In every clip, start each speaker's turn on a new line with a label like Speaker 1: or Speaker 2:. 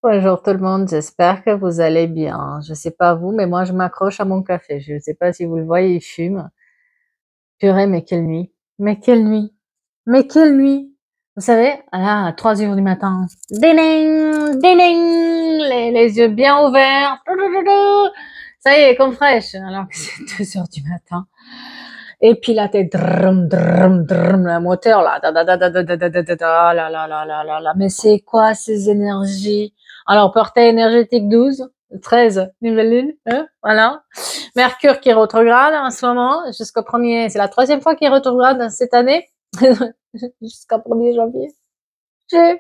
Speaker 1: Bonjour tout le monde, j'espère que vous allez bien. Je sais pas vous, mais moi je m'accroche à mon café. Je ne sais pas si vous le voyez, il fume. Purée, mais quelle nuit. Mais quelle nuit. Mais quelle nuit. Vous savez, là, à 3 heures du matin. Ding, ding, les yeux bien ouverts. Ça y est, comme fraîche. Alors que c'est 2 heures du matin. Et puis la tête, drum, drum, drum, le moteur là, da, da, da, da, da, da, da, da, da, da, là, là, là, là, là, là. Mais c'est quoi ces énergies? Alors, portée énergétique 12, 13, nouvelle lune, hein, voilà. Mercure qui rétrograde en ce moment, jusqu'au premier, c'est la troisième fois qu'il rétrograde cette année, jusqu'au 1er janvier. Je,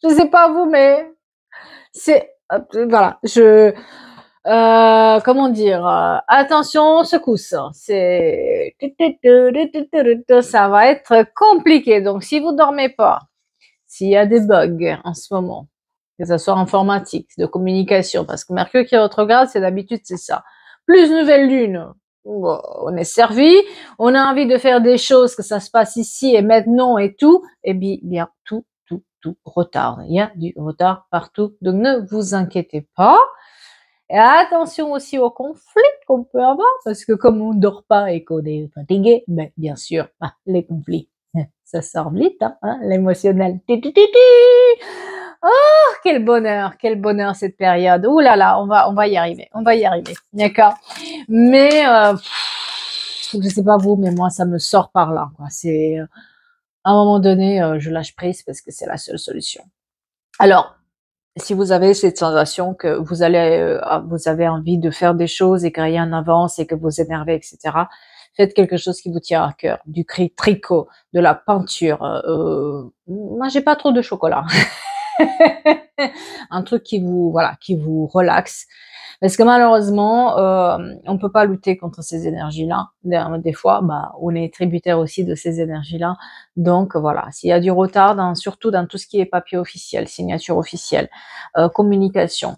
Speaker 1: je sais pas vous, mais c'est, voilà, comment dire, attention secousse, c'est, ça va être compliqué. Donc, si vous dormez pas, s'il y a des bugs en ce moment, que ce soit informatique, de communication, parce que Mercure qui rétrograde, c'est d'habitude, c'est ça. Plus nouvelle lune, on est servi, on a envie de faire des choses, que ça se passe ici et maintenant et tout, et bien, tout retard. Il y a du retard partout. Donc, ne vous inquiétez pas. Et attention aussi aux conflits qu'on peut avoir, parce que comme on ne dort pas et qu'on est fatigué, ben, bien sûr, les conflits, ça sort vite, l'émotionnel. Oh, quel bonheur cette période. Ouh là là, on va y arriver, d'accord. Mais je sais pas vous, mais moi ça me sort par là, quoi. C'est à un moment donné, je lâche prise parce que c'est la seule solution. Alors, si vous avez cette sensation que vous avez envie de faire des choses et que rien n'avance et que vous énervez, etc., faites quelque chose qui vous tient à cœur, du tricot, de la peinture. Moi, j'ai pas trop de chocolat. Un truc qui vous relaxe. Parce que malheureusement, on peut pas lutter contre ces énergies-là. Des fois, bah, on est tributaire aussi de ces énergies-là. Donc voilà, s'il y a du retard, surtout dans tout ce qui est papier officiel, signature officielle, communication,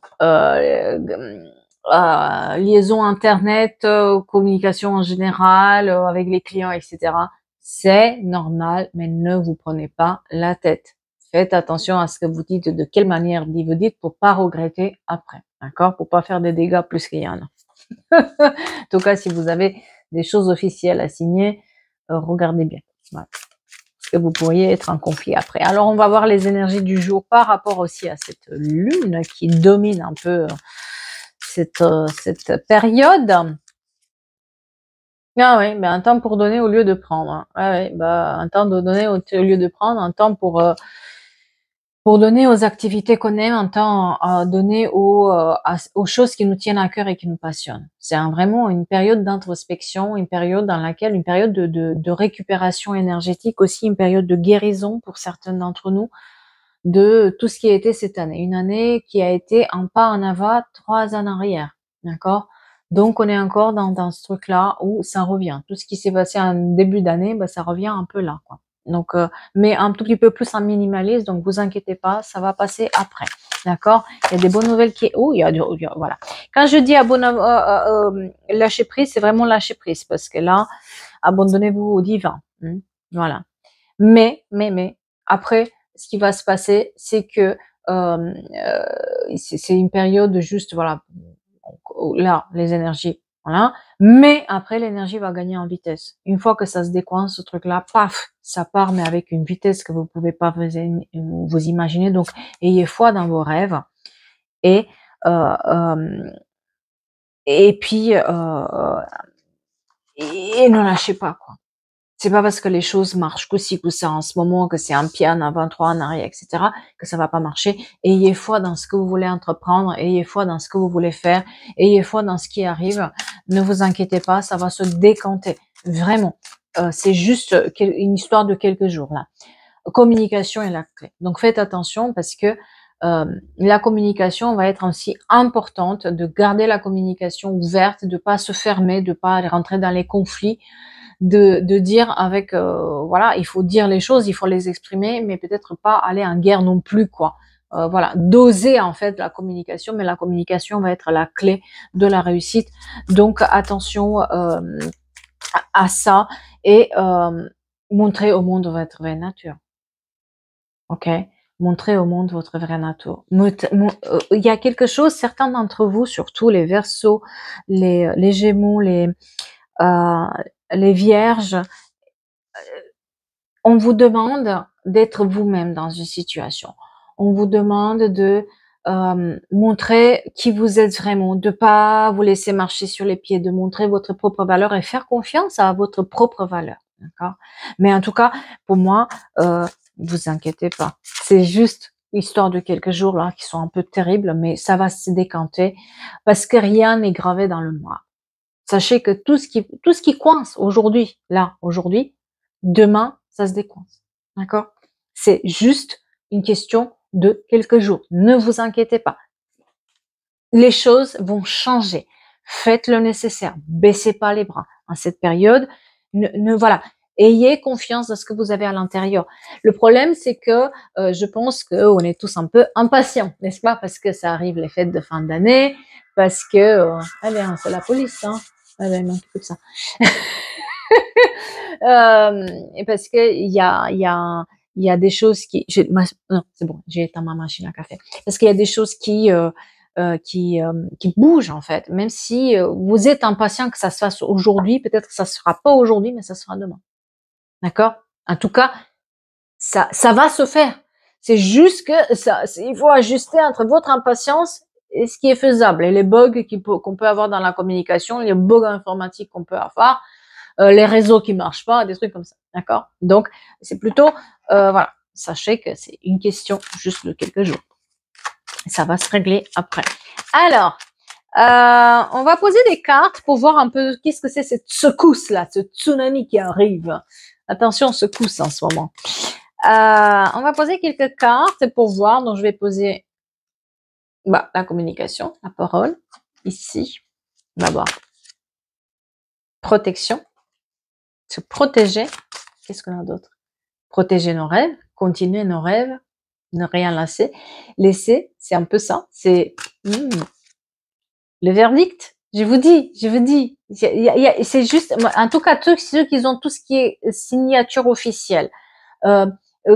Speaker 1: liaison internet, communication en général avec les clients, etc. C'est normal, mais ne vous prenez pas la tête. Faites attention à ce que vous dites, de quelle manière vous dites pour pas regretter après. D'accord? Pour pas faire des dégâts plus qu'il y en a. En tout cas, si vous avez des choses officielles à signer, regardez bien. Voilà. Parce que vous pourriez être en conflit après. Alors, on va voir les énergies du jour par rapport aussi à cette lune qui domine un peu cette période. Ah oui, ben un temps pour donner au lieu de prendre. Hein. Ah oui, bah un temps de donner au lieu de prendre, un temps pour donner aux activités qu'on aime, un temps à donner aux choses qui nous tiennent à cœur et qui nous passionnent. C'est vraiment une période d'introspection, une période de récupération énergétique, aussi une période de guérison pour certains d'entre nous de tout ce qui a été cette année. Une année qui a été un pas en avant, 3 ans en arrière. D'accord? Donc, on est encore dans ce truc-là où ça revient. Tout ce qui s'est passé en début d'année, ben, ça revient un peu là, quoi. Donc, mais un tout petit peu plus en minimaliste, donc vous inquiétez pas, ça va passer après. D'accord? Il y a des bonnes nouvelles voilà. Quand je dis lâcher prise, c'est vraiment lâcher prise, parce que là, abandonnez-vous au divin. Voilà. Mais, après, ce qui va se passer, c'est que c'est une période juste, voilà, là, les énergies, voilà. Mais après, l'énergie va gagner en vitesse. Une fois que ça se décoince, ce truc-là, paf, ça part, mais avec une vitesse que vous pouvez pas vous imaginer. Donc, ayez foi dans vos rêves et euh, euh, et puis et ne lâchez pas, quoi. C'est pas parce que les choses marchent qu'aussi que ça en ce moment, que c'est un pied en avant, trois en arrière, etc., que ça va pas marcher. Ayez foi dans ce que vous voulez entreprendre, ayez foi dans ce que vous voulez faire, ayez foi dans ce qui arrive. Ne vous inquiétez pas, ça va se décanter. Vraiment. C'est juste une histoire de quelques jours, là. Communication est la clé. Donc faites attention parce que la communication va être aussi importante, de garder la communication ouverte, de pas se fermer, de pas aller rentrer dans les conflits, de dire avec voilà, il faut dire les choses, il faut les exprimer, mais peut-être pas aller en guerre non plus, quoi. Voilà, doser en fait la communication, mais la communication va être la clé de la réussite. Donc attention à ça et montrer au monde votre vraie nature. Ok? Montrez au monde votre vraie nature. Il y a quelque chose, certains d'entre vous, surtout les Verseaux, les Gémeaux, les Vierges, on vous demande d'être vous-même dans une situation. On vous demande de montrer qui vous êtes vraiment, de pas vous laisser marcher sur les pieds, de montrer votre propre valeur et faire confiance à votre propre valeur. D'accord? Mais en tout cas, pour moi, vous inquiétez pas. C'est juste histoire de quelques jours là qui sont un peu terribles, mais ça va se décanter parce que rien n'est gravé dans le noir. Sachez que tout ce qui coince aujourd'hui, là, aujourd'hui, demain, ça se décoince. D'accord? C'est juste une question de quelques jours. Ne vous inquiétez pas. Les choses vont changer. Faites le nécessaire. Baissez pas les bras. En cette période, voilà. Ayez confiance dans ce que vous avez à l'intérieur. Le problème, c'est que je pense qu'on est tous un peu impatients, n'est-ce pas? Parce que ça arrive les fêtes de fin d'année, parce que, allez, c'est la police, hein. Allez, non, plus que ça. Et parce que il y a des choses qui, non, c'est bon, j'ai éteint ma machine à café. Parce qu'il y a des choses qui bougent en fait. Même si vous êtes impatient que ça se fasse aujourd'hui, peut-être que ça se fera pas aujourd'hui, mais ça se fera demain. D'accord? En tout cas, ça va se faire. C'est juste que il faut ajuster entre votre impatience et ce qui est faisable. Et les bugs qu'on peut avoir dans la communication, les bugs informatiques qu'on peut avoir, les réseaux qui marchent pas, des trucs comme ça. D'accord? Donc, c'est plutôt, voilà. Sachez que c'est une question juste de quelques jours. Ça va se régler après. Alors, on va poser des cartes pour voir un peu qu'est-ce que c'est cette secousse-là, ce tsunami qui arrive. Attention, secousse en ce moment. On va poser quelques cartes pour voir. Donc, je vais poser la communication, la parole, ici. On va voir. Protection. Se protéger. Qu'est-ce qu'on a d'autre? Protéger nos rêves, continuer nos rêves, ne rien laisser. Laisser, c'est un peu ça. C'est le verdict. Je vous dis. C'est juste, en tout cas, ceux qui ont tout ce qui est signature officielle,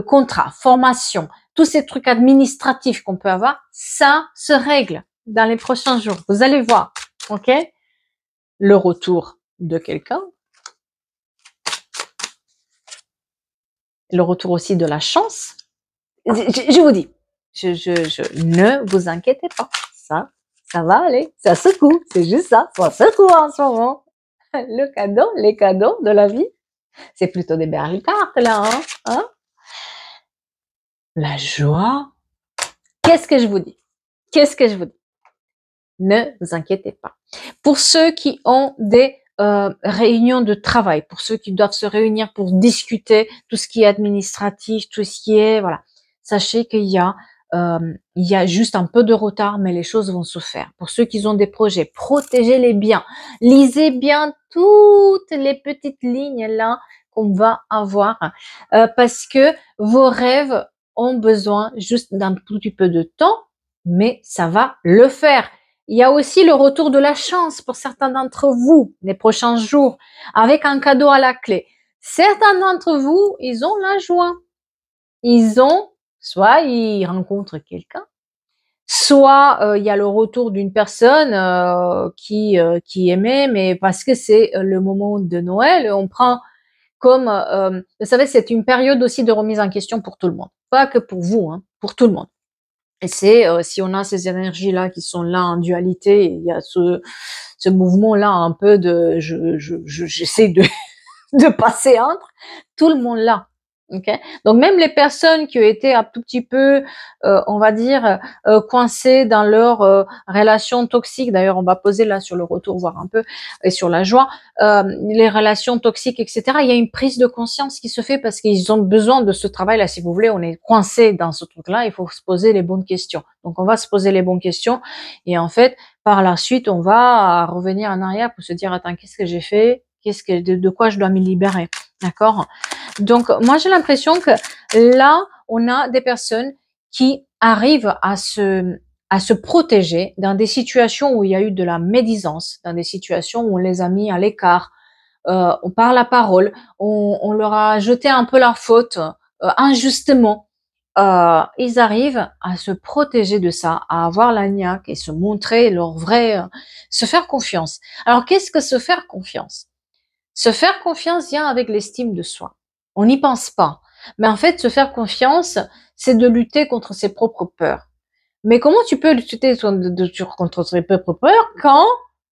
Speaker 1: contrat, formation, tous ces trucs administratifs qu'on peut avoir, ça se règle dans les prochains jours. Vous allez voir, ok? Le retour de quelqu'un, le retour aussi de la chance. Je vous dis, ne vous inquiétez pas, ça va aller, ça secoue, c'est juste ça secoue en ce moment. Le cadeau, les cadeaux de la vie, c'est plutôt des belles cartes là, hein? La joie. Qu'est-ce que je vous dis? Ne vous inquiétez pas. Pour ceux qui ont des réunions de travail, pour ceux qui doivent se réunir pour discuter tout ce qui est administratif, tout ce qui est, voilà, sachez qu'il y a juste un peu de retard, mais les choses vont se faire. Pour ceux qui ont des projets, protégez-les bien. Lisez bien toutes les petites lignes là qu'on va avoir, parce que vos rêves ont besoin juste d'un tout petit peu de temps, mais ça va le faire. Il y a aussi le retour de la chance pour certains d'entre vous les prochains jours, avec un cadeau à la clé. Certains d'entre vous, ils ont la joie. Soit ils rencontrent quelqu'un, soit il y a le retour d'une personne qui aimait, mais parce que c'est le moment de Noël, on prend comme, vous savez, c'est une période aussi de remise en question pour tout le monde, pas que pour vous, hein, pour tout le monde. Et c'est si on a ces énergies-là qui sont là en dualité, il y a ce mouvement-là un peu de j'essaie de passer entre, tout le monde là. Okay. Donc même les personnes qui ont été un tout petit peu, on va dire, coincées dans leur relation toxique. D'ailleurs, on va poser là sur le retour, voir un peu, et sur la joie, les relations toxiques, etc. Il y a une prise de conscience qui se fait parce qu'ils ont besoin de ce travail-là. Si vous voulez, on est coincé dans ce truc-là. Il faut se poser les bonnes questions. Donc on va se poser les bonnes questions et en fait, par la suite, on va revenir en arrière pour se dire attends, qu'est-ce que j'ai fait? De quoi je dois me libérer? D'accord? Donc, moi, j'ai l'impression que là, on a des personnes qui arrivent à se protéger dans des situations où il y a eu de la médisance, dans des situations où on les a mis à l'écart, on par la parole, on leur a jeté un peu la faute injustement. ils arrivent à se protéger de ça, à avoir la niaque et se montrer leur vrai, se faire confiance. Alors, qu'est-ce que se faire confiance? Se faire confiance vient avec l'estime de soi. On n'y pense pas. Mais en fait, se faire confiance, c'est de lutter contre ses propres peurs. Mais comment tu peux lutter contre tes propres peurs quand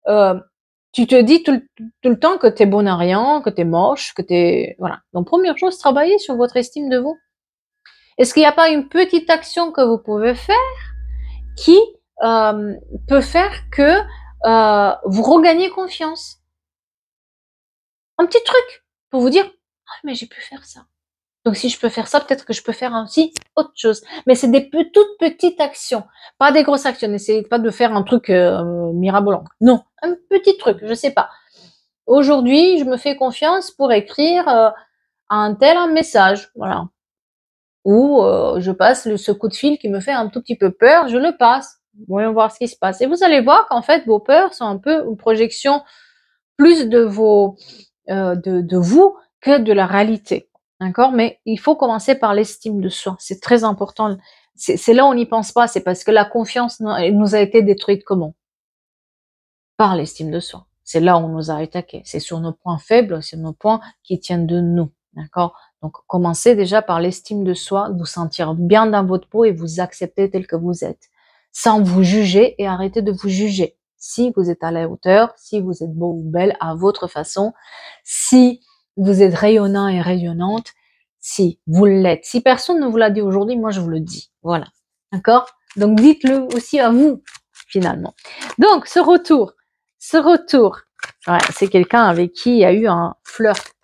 Speaker 1: euh, tu te dis tout le temps que t'es bon à rien, que t'es moche, que t'es... Voilà. Donc, première chose, travaillez sur votre estime de vous. Est-ce qu'il n'y a pas une petite action que vous pouvez faire qui euh, peut faire que vous regagnez confiance? Un petit truc pour vous dire, ah, mais j'ai pu faire ça. Donc si je peux faire ça, peut-être que je peux faire aussi autre chose. Mais c'est des toutes petites actions, pas des grosses actions. N'essayez pas de faire un truc mirabolant. Non, un petit truc, je sais pas. Aujourd'hui, je me fais confiance pour écrire à un message, voilà. Ou je passe ce coup de fil qui me fait un tout petit peu peur, je le passe. Voyons voir ce qui se passe. Et vous allez voir qu'en fait, vos peurs sont un peu une projection plus de de vous que de la réalité. D'accord? Mais il faut commencer par l'estime de soi. C'est très important. C'est là où on n'y pense pas. C'est parce que la confiance nous a été détruite comment? Par l'estime de soi. C'est là où on nous a attaqué. C'est sur nos points faibles, c'est nos points qui tiennent de nous. D'accord? Donc, commencez déjà par l'estime de soi, vous sentir bien dans votre peau et vous accepter tel que vous êtes. Sans vous juger et arrêtez de vous juger. Si vous êtes à la hauteur, si vous êtes beau ou belle à votre façon, si vous êtes rayonnant et rayonnante, si vous l'êtes. Si personne ne vous l'a dit aujourd'hui, moi je vous le dis. Voilà. D'accord? Donc dites-le aussi à vous, finalement. Donc, ce retour, ouais, c'est quelqu'un avec qui il y a eu un flirt.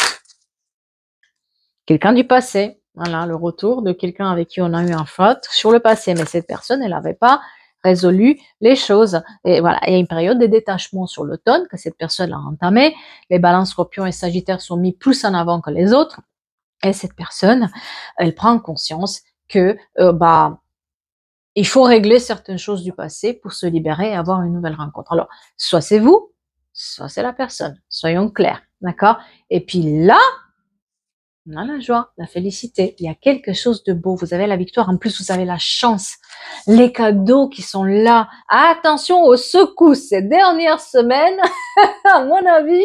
Speaker 1: Quelqu'un du passé. Voilà, le retour de quelqu'un avec qui on a eu un flirt sur le passé. Mais cette personne, elle n'avait pas résolu les choses. Et voilà, il y a une période de détachement sur l'automne que cette personne a entamé. Les balances, scorpions et sagittaires sont mis plus en avant que les autres. Et cette personne, elle prend conscience que, il faut régler certaines choses du passé pour se libérer et avoir une nouvelle rencontre. Alors, soit c'est vous, soit c'est la personne. Soyons clairs, d'accord? Et puis là, on a la joie, la félicité. Il y a quelque chose de beau. Vous avez la victoire. En plus, vous avez la chance. Les cadeaux qui sont là. Attention aux secousses ces dernières semaines. À mon avis,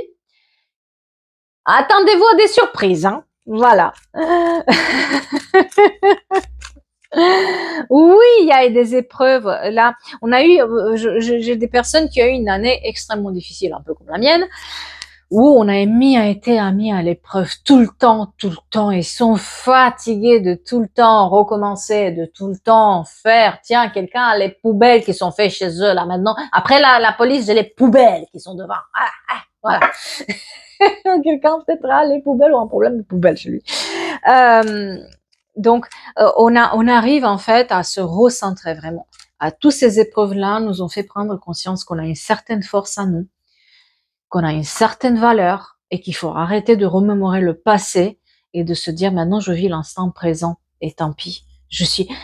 Speaker 1: attendez-vous à des surprises, hein. Voilà. Oui, il y a des épreuves. Là, on a eu, j'ai des personnes qui ont eu une année extrêmement difficile, un peu comme la mienne, où on a été mis à l'épreuve tout le temps. Ils sont fatigués de tout le temps recommencer, de tout le temps faire. Tiens, quelqu'un a les poubelles qui sont faites chez eux là maintenant. Après la police, j'ai les poubelles qui sont devant. Voilà. Quelqu'un peut-être a les poubelles ou un problème de poubelle chez lui. Donc, on arrive en fait à se recentrer vraiment. À toutes ces épreuves-là nous ont fait prendre conscience qu'on a une certaine force à nous, qu'on a une certaine valeur et qu'il faut arrêter de remémorer le passé et de se dire maintenant je vis l'instant présent et tant pis.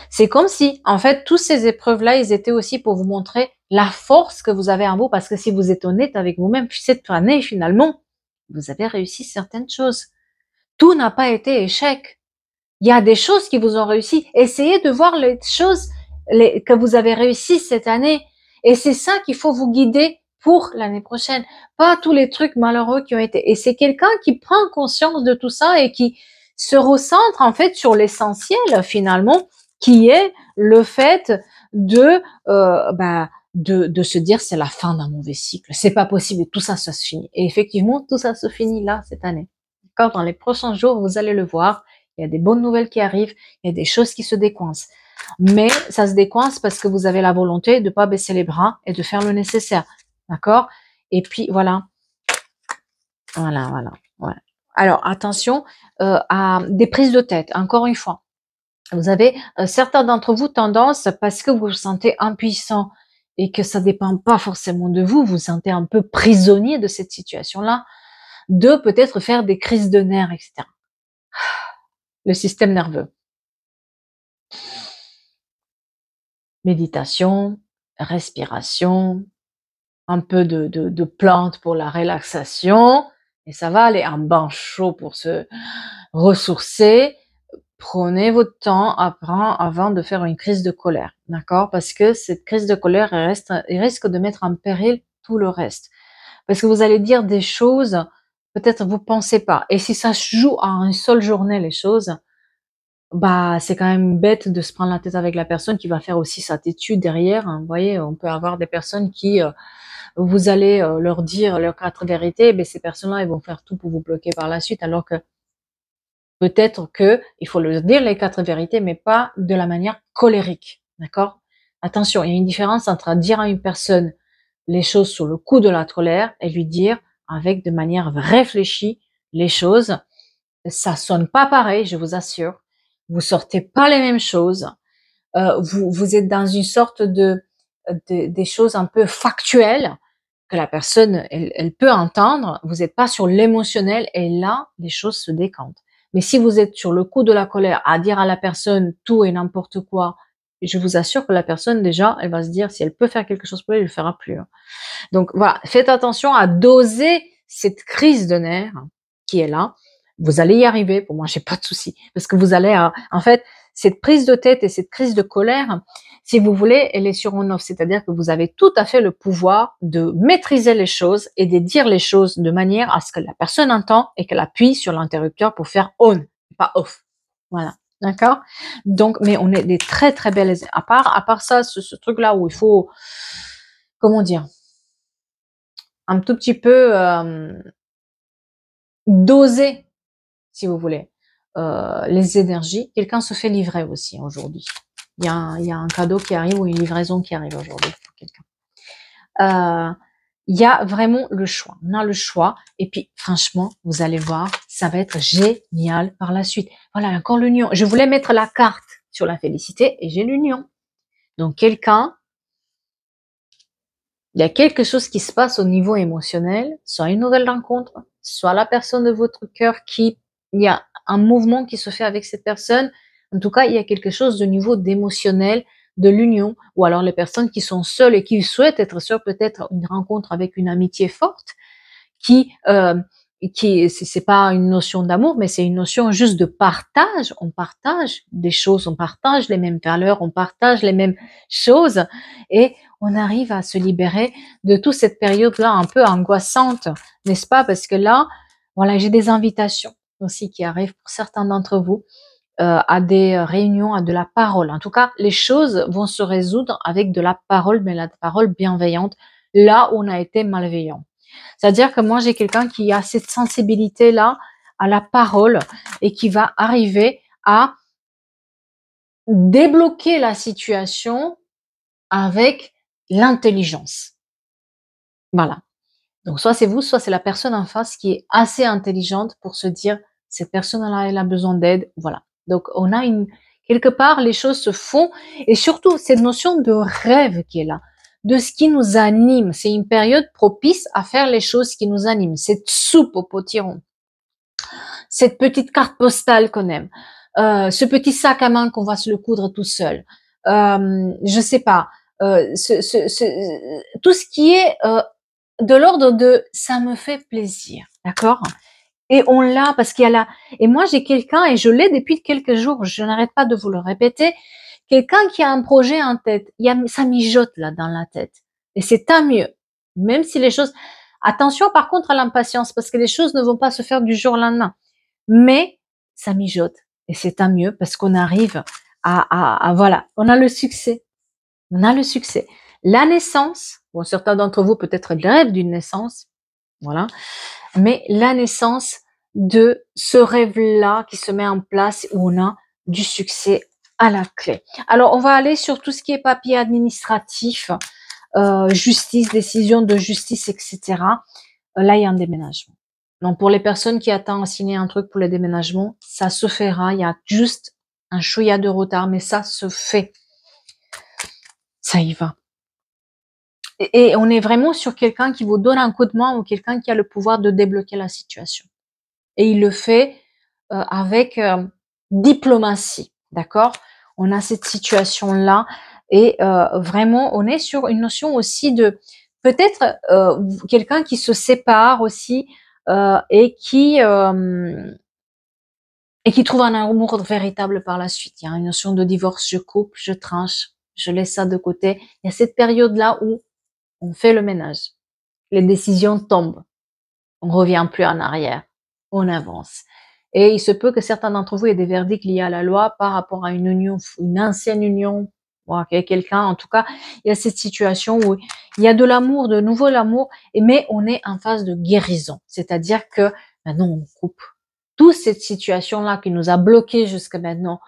Speaker 1: C'est comme si, en fait, toutes ces épreuves-là, ils étaient aussi pour vous montrer la force que vous avez en vous, parce que si vous êtes honnête avec vous-même, puis cette année, finalement, vous avez réussi certaines choses. Tout n'a pas été échec. Il y a des choses qui vous ont réussi. Essayez de voir les choses que vous avez réussi cette année. Et c'est ça qu'il faut vous guider pour l'année prochaine. Pas tous les trucs malheureux qui ont été. Et c'est quelqu'un qui prend conscience de tout ça et qui se recentre en fait sur l'essentiel finalement, qui est le fait de de se dire c'est la fin d'un mauvais cycle. C'est pas possible. Et tout ça, ça se finit. Et effectivement, tout ça se finit là cette année. Quand dans les prochains jours, vous allez le voir. Il y a des bonnes nouvelles qui arrivent, il y a des choses qui se décoincent. Mais ça se décoince parce que vous avez la volonté de ne pas baisser les bras et de faire le nécessaire. D'accord? Et puis voilà. Voilà. Alors attention à des prises de tête, encore une fois. Vous avez certains d'entre vous tendance, parce que vous vous sentez impuissant et que ça dépend pas forcément de vous, vous vous sentez un peu prisonnier de cette situation-là, de peut-être faire des crises de nerfs, etc. Le système nerveux. Méditation, respiration, un peu de plantes pour la relaxation, et ça va aller, un bain chaud pour se ressourcer, prenez votre temps avant de faire une crise de colère, d'accord? Parce que cette crise de colère, elle risque de mettre en péril tout le reste. Parce que vous allez dire des choses, peut-être vous pensez pas. Et si ça se joue à une seule journée, les choses, bah, c'est quand même bête de se prendre la tête avec la personne qui va faire aussi sa têtue derrière, hein. Vous voyez, on peut avoir des personnes qui, vous allez leur dire leurs 4 vérités, mais ces personnes-là, ils vont faire tout pour vous bloquer par la suite, alors que peut-être que il faut leur dire les 4 vérités, mais pas de la manière colérique, d'accord? Attention, il y a une différence entre dire à une personne les choses sur le coup de la colère et lui dire avec de manière réfléchie les choses. Ça sonne pas pareil, je vous assure. Vous sortez pas les mêmes choses. Vous êtes dans une sorte des choses un peu factuelles que la personne, elle peut entendre. Vous n'êtes pas sur l'émotionnel et là, les choses se décantent. Mais si vous êtes sur le coup de la colère à dire à la personne tout et n'importe quoi, je vous assure que la personne, déjà, elle va se dire si elle peut faire quelque chose pour elle, elle le fera plus, hein. Donc voilà, faites attention à doser cette crise de nerfs qui est là. Vous allez y arriver. Pour moi, j'ai pas de souci parce que vous allez, en fait, cette prise de tête et cette crise de colère, si vous voulez, elle est sur on off, c'est-à-dire que vous avez tout à fait le pouvoir de maîtriser les choses et de dire les choses de manière à ce que la personne entend et qu'elle appuie sur l'interrupteur pour faire on, pas off. Voilà. D'accord? Donc, mais on est des très très belles, à part ça, ce truc-là où il faut, comment dire, un tout petit peu doser, si vous voulez, les énergies. Quelqu'un se fait livrer aussi aujourd'hui. Il y a un cadeau qui arrive ou une livraison qui arrive aujourd'hui pour quelqu'un. Il y a vraiment le choix. On a le choix. Et puis, franchement, vous allez voir, ça va être génial par la suite. Voilà, encore l'union. Je voulais mettre la carte sur la félicité et j'ai l'union. Donc, quelqu'un, il y a quelque chose qui se passe au niveau émotionnel, soit une nouvelle rencontre, soit la personne de votre cœur il y a un mouvement qui se fait avec cette personne. En tout cas, il y a quelque chose de niveau d'émotionnel, de l'union, ou alors les personnes qui sont seules et qui souhaitent être seules, peut-être une rencontre avec une amitié forte, qui c'est pas une notion d'amour, mais c'est une notion juste de partage. On partage des choses, on partage les mêmes valeurs, on partage les mêmes choses, et on arrive à se libérer de toute cette période-là un peu angoissante, n'est-ce pas? Parce que là, voilà, j'ai des invitations aussi qui arrivent pour certains d'entre vous à des réunions, à de la parole. En tout cas, les choses vont se résoudre avec de la parole, mais la parole bienveillante, là où on a été malveillant. C'est-à-dire que moi, j'ai quelqu'un qui a cette sensibilité-là à la parole et qui va arriver à débloquer la situation avec l'intelligence. Voilà. Donc, soit c'est vous, soit c'est la personne en face qui est assez intelligente pour se dire, cette personne-là, elle a besoin d'aide. Voilà. Donc, on a quelque part, les choses se font, et surtout, cette notion de rêve qui est là, de ce qui nous anime. C'est une période propice à faire les choses qui nous animent. Cette soupe au potiron, cette petite carte postale qu'on aime, ce petit sac à main qu'on va se le coudre tout seul, je sais pas, tout ce qui est de l'ordre de ça me fait plaisir, d'accord? Et on l'a parce qu'il y a là. Et moi j'ai quelqu'un et je l'ai depuis quelques jours, je n'arrête pas de vous le répéter, quelqu'un qui a un projet en tête, ça mijote là dans la tête. Et c'est tant mieux, même si les choses. Attention par contre à l'impatience parce que les choses ne vont pas se faire du jour au lendemain. Mais ça mijote et c'est tant mieux parce qu'on arrive voilà, on a le succès. On a le succès. La naissance, bon, certains d'entre vous peut-être rêvent d'une naissance, voilà, mais la naissance de ce rêve-là qui se met en place où on a du succès à la clé. Alors, on va aller sur tout ce qui est papier administratif, justice, décision de justice, etc. Là, il y a un déménagement. Donc, pour les personnes qui attendent à signer un truc pour le déménagement, ça se fera. Il y a juste un chouïa de retard, mais ça se fait. Ça y va. Et on est vraiment sur quelqu'un qui vous donne un coup de main ou quelqu'un qui a le pouvoir de débloquer la situation. Et il le fait avec diplomatie, d'accord? On a cette situation-là et vraiment, on est sur une notion aussi de peut-être quelqu'un qui se sépare aussi et et qui trouvent un amour véritable par la suite. Il y a une notion de divorce, je coupe, je tranche, je laisse ça de côté. Il y a cette période-là où on fait le ménage. Les décisions tombent. On revient plus en arrière. On avance. Et il se peut que certains d'entre vous aient des verdicts liés à la loi par rapport à une union, une ancienne union, ou avec quelqu'un. En tout cas, il y a cette situation où il y a de l'amour, de nouveau l'amour, mais on est en phase de guérison. C'est-à-dire que maintenant, on coupe toute cette situation-là qui nous a bloqués jusqu'à maintenant.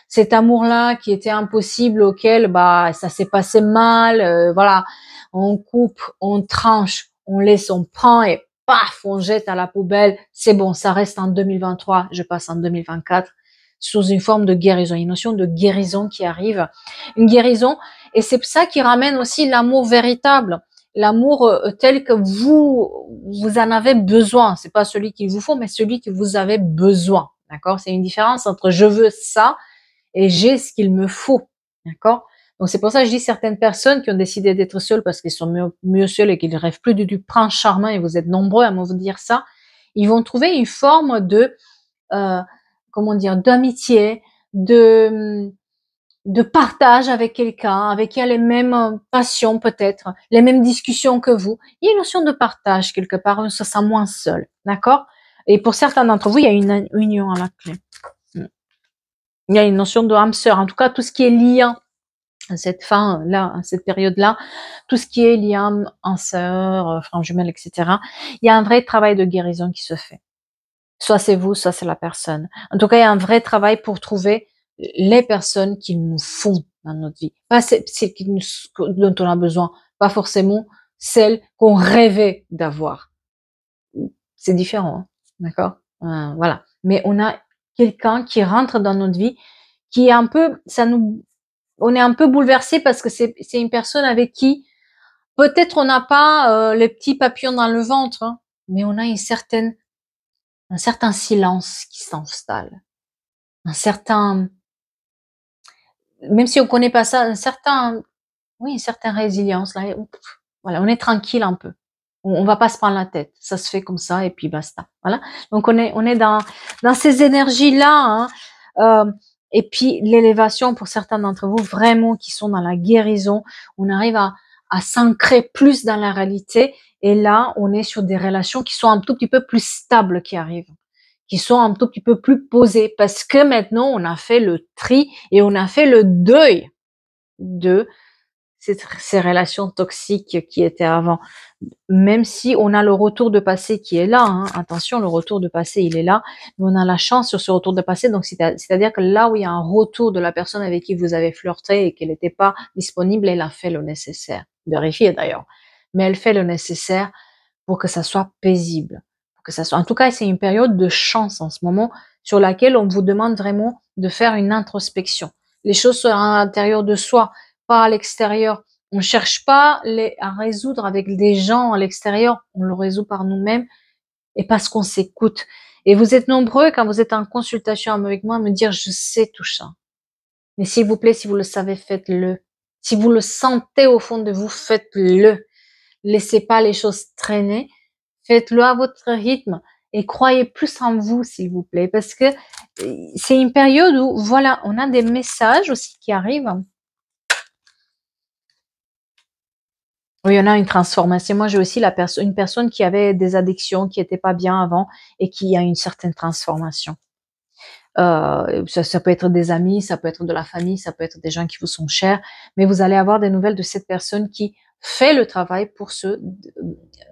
Speaker 1: Cet amour-là qui était impossible, auquel bah ça s'est passé mal, voilà, on coupe, on tranche, on laisse, on prend et paf, on jette à la poubelle. C'est bon, ça reste en 2023, je passe en 2024 sous une forme de guérison, une notion de guérison qui arrive, une guérison, et c'est ça qui ramène aussi l'amour véritable, l'amour tel que vous en avez besoin. C'est pas celui qu'il vous faut, mais celui que vous avez besoin. D'accord? C'est une différence entre je veux ça et j'ai ce qu'il me faut. D'accord? Donc c'est pour ça que je dis certaines personnes qui ont décidé d'être seules parce qu'ils sont mieux seuls et qu'ils ne rêvent plus du prince charmant, et vous êtes nombreux à me vous dire ça, ils vont trouver une forme de euh, comment dire, d'amitié, de partage avec quelqu'un, avec qui a les mêmes passions peut-être, les mêmes discussions que vous. Il y a une notion de partage quelque part, on se sent moins seul, d'accord? Et pour certains d'entre vous, il y a une union à la clé. Il y a une notion de âme sœur, en tout cas tout ce qui est lien à cette fin-là, à cette période-là, tout ce qui est lien en sœur, frère jumelle, etc. Il y a un vrai travail de guérison qui se fait. Soit c'est vous, soit c'est la personne. En tout cas, il y a un vrai travail pour trouver les personnes qui nous font dans notre vie. Pas celles dont on a besoin, pas forcément celles qu'on rêvait d'avoir. C'est différent, hein, d'accord? Voilà. Mais on a quelqu'un qui rentre dans notre vie, qui est un peu, on est un peu bouleversé parce que c'est une personne avec qui peut-être on n'a pas les petits papillons dans le ventre, hein, mais on a un certain silence qui s'installe, un certain, même si on connaît pas ça, un certain, oui, une certaine résilience là. Voilà, on est tranquille un peu. On va pas se prendre la tête. Ça se fait comme ça et puis basta. Voilà. Donc on est dans ces énergies là. Hein. Et puis l'élévation pour certains d'entre vous vraiment qui sont dans la guérison, on arrive à s'ancrer plus dans la réalité. Et là, on est sur des relations qui sont un tout petit peu plus stables qui arrivent, qui sont un tout petit peu plus posées, parce que maintenant on a fait le tri et on a fait le deuil de ces relations toxiques qui étaient avant. Même si on a le retour de passé qui est là, hein, attention, le retour de passé il est là, mais on a la chance sur ce retour de passé, donc c'est-à-dire que là où il y a un retour de la personne avec qui vous avez flirté et qu'elle n'était pas disponible, elle a fait le nécessaire, vérifiez d'ailleurs, mais elle fait le nécessaire pour que ça soit paisible, pour que ça soit, en tout cas c'est une période de chance en ce moment sur laquelle on vous demande vraiment de faire une introspection. Les choses sont à l'intérieur de soi, pas à l'extérieur. On cherche pas à résoudre avec des gens à l'extérieur, on le résout par nous-mêmes et parce qu'on s'écoute. Et vous êtes nombreux quand vous êtes en consultation avec moi à me dire je sais tout ça. Mais s'il vous plaît, si vous le savez, faites-le. Si vous le sentez au fond de vous, faites-le. Laissez pas les choses traîner. Faites-le à votre rythme et croyez plus en vous, s'il vous plaît, parce que c'est une période où, voilà, on a des messages aussi qui arrivent. Oui, il y en a une transformation. Moi, j'ai aussi une personne qui avait des addictions, qui était pas bien avant et qui a une certaine transformation. Ça peut être des amis, ça peut être de la famille, ça peut être des gens qui vous sont chers, mais vous allez avoir des nouvelles de cette personne qui fait le travail pour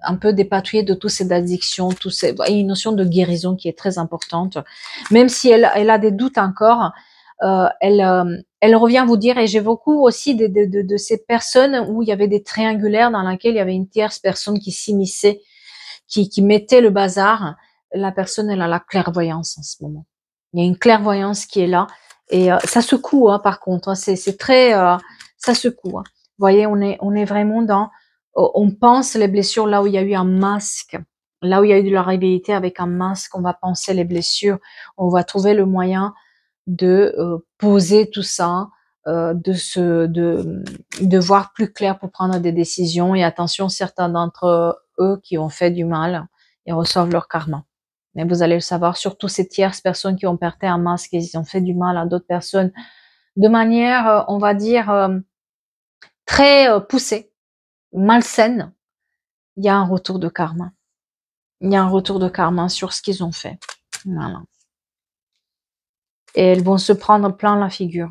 Speaker 1: un peu dépatouiller de toutes ces addictions, il y a une notion de guérison qui est très importante. Même si elle a des doutes encore, elle revient vous dire, et j'ai beaucoup aussi de ces personnes où il y avait des triangulaires dans lesquels il y avait une tierce personne qui s'immisçait, qui mettait le bazar. La personne, elle a la clairvoyance en ce moment. Il y a une clairvoyance qui est là et ça secoue, hein, par contre. Hein, c'est très, ça secoue. Hein. Vous voyez, on est vraiment dans, on pense les blessures là où il y a eu un masque, là où il y a eu de la réalité avec un masque, on va penser les blessures, on va trouver le moyen de poser tout ça, de voir plus clair pour prendre des décisions. Et attention, certains d'entre eux qui ont fait du mal, ils reçoivent leur karma. Mais vous allez le savoir, surtout ces tierces personnes qui ont porté un masque et ils ont fait du mal à d'autres personnes de manière, on va dire, très poussée, malsaine. Il y a un retour de karma. Il y a un retour de karma sur ce qu'ils ont fait. Voilà. Et elles vont se prendre plein la figure.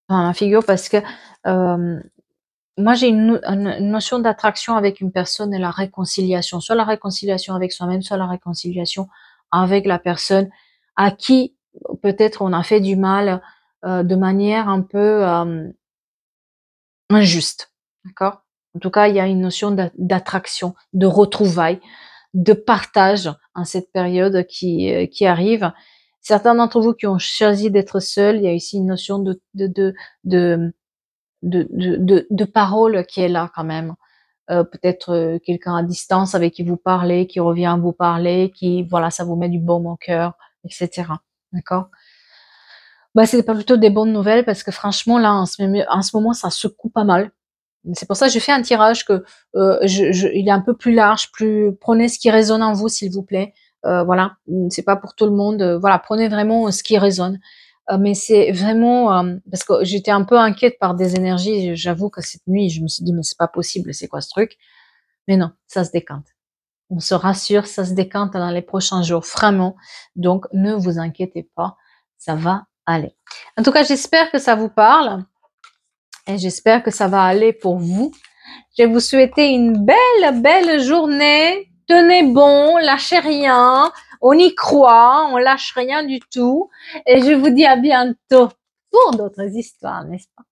Speaker 1: Plein la figure parce que moi j'ai une notion d'attraction avec une personne et la réconciliation. Soit la réconciliation avec soi-même, soit la réconciliation avec la personne à qui peut-être on a fait du mal de manière un peu injuste. D'accord? En tout cas, il y a une notion d'attraction, de retrouvailles, de partage en cette période qui arrive. Certains d'entre vous qui ont choisi d'être seuls, il y a ici une notion de, de parole qui est là quand même. Peut-être quelqu'un à distance avec qui vous parlez, qui revient vous parler, qui, voilà, ça vous met du baume au cœur, etc. D'accord? Bah, c'est pas plutôt des bonnes nouvelles parce que franchement, là, en ce moment, ça secoue pas mal. C'est pour ça que je fais un tirage que il est un peu plus large, plus prenez ce qui résonne en vous, s'il vous plaît. Voilà, c'est pas pour tout le monde. Voilà, prenez vraiment ce qui résonne. Mais c'est vraiment parce que j'étais un peu inquiète par des énergies. J'avoue que cette nuit, je me suis dit mais c'est pas possible, c'est quoi ce truc? Mais non, ça se décante. On se rassure, ça se décante dans les prochains jours, vraiment. Donc ne vous inquiétez pas, ça va aller. En tout cas, j'espère que ça vous parle. Et j'espère que ça va aller pour vous. Je vais vous souhaiter une belle, belle journée. Tenez bon, lâchez rien. On y croit, on lâche rien du tout. Et je vous dis à bientôt pour d'autres histoires, n'est-ce pas?